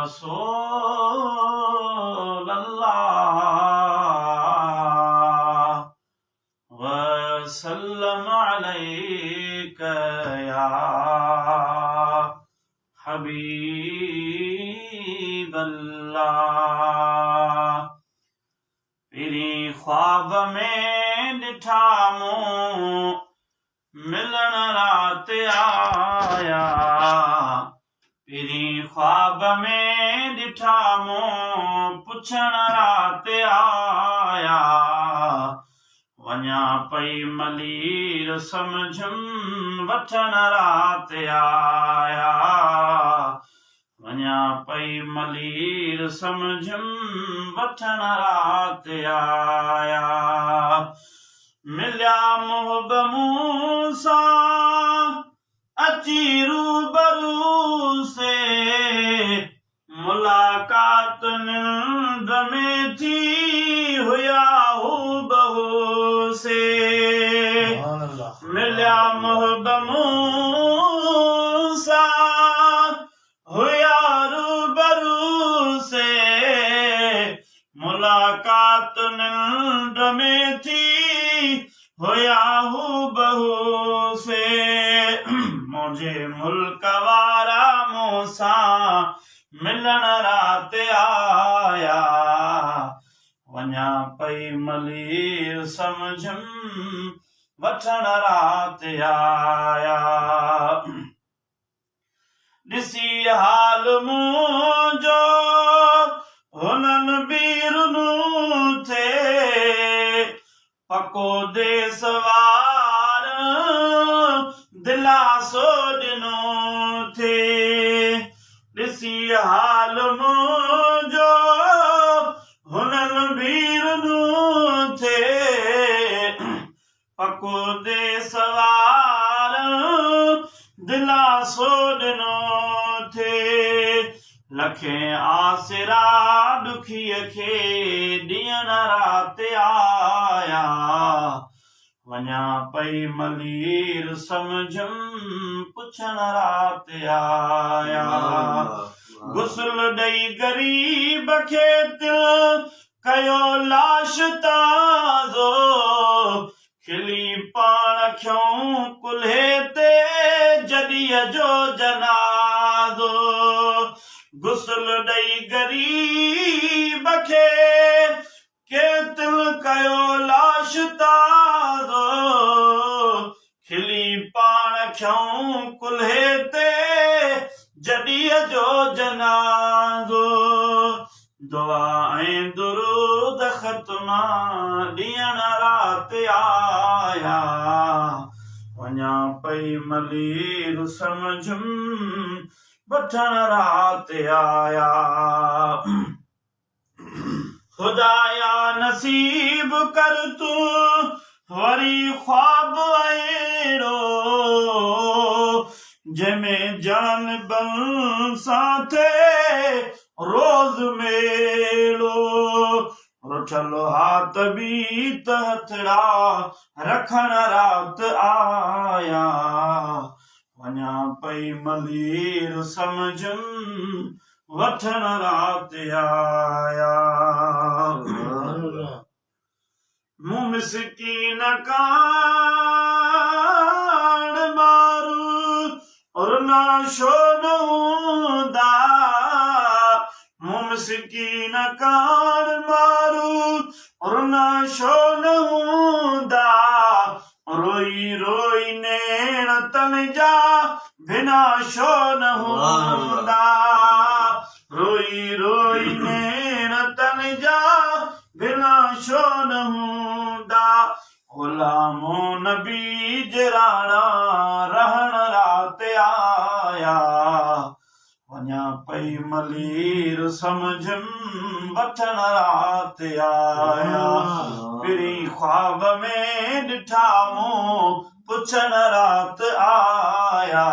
रसूल अल्लाह वसल्लम अलैका या हबीब अल्लाह। पिरी ख्वाब में ॾिठा मूं मिलन रात आया। पिरी ख्वाब में ॾिठा मूं पुछण रात आया। वञा पई मलीर समझम वठण रात आया। वञा पई मलीर समझम वठण रात आया। मिलिया मुहब मूंसां अची रूबरू से। मुलाकात निंद में थी हुया हूबहू से। मिलिया मुहब मूंसां हुया रूबरू से। मुलाकात निंद में थी हुया हूबहू से। मुझे मुल्क वारा मूंसां मिलन रात आया। वञा पई मलीर समझम वठण रात आया। ॾिसी हाल मुंहिंजो हुननि बीरुनु थे। पको देस वार दिलासो ॾिनो थे। ॾिसी हाल मुंहिंजो हुननि बीरुनु थे। पको देस वार दिलासो ॾिनो थे। लखे आसिरा ॾुखीअ खे ॾींहं रात आया। वञा पई मलीर समझम पुछण रात आया। गुस्ल ॾेई गरीब खे तिल कयो लाश ताज़ो। खिली पाण खयूं कुल्हे ते जॾीअ जो जनाज़ो। गुस्ल ॾेई गरीब खे तिल कयो लाश ताज़ो। खिली पाण खयूं कुल्हे ते जॾीअ जो जनाज़ो। दुआ ऐं दुरूद ख़त्मा ॾियण रात आया। वञा पई मलीर समझम वठण रात आया। खुदाया नसीब कर तूं वरी ख्वाब अहिड़ो। जंहिंमें जन बन सां थिए रोज़ मेलो। रुठल हाथ बीत हथड़ा रखण रात आया। वञा पई मलीर समझम वठण रात आया। मूं मिसकीन कान मारू और ना शो न हूंदा। मूं मिसकीन कान मारू और ना शो न हूंदा। रोई रोई नेण तन जा बिना शो न हूंदा। रोई रोई नेण तन जा बिना शो न हूंदा। ग़ुलामो नबी जराणा रहण रात आया। वञा पई मलीर समझम वठण रात आया। पिरी ख्वाब में ॾिठा मूं पुछण रात आया।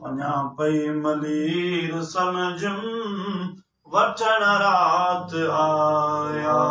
वञा पई मलीर समझम वठण रात आया।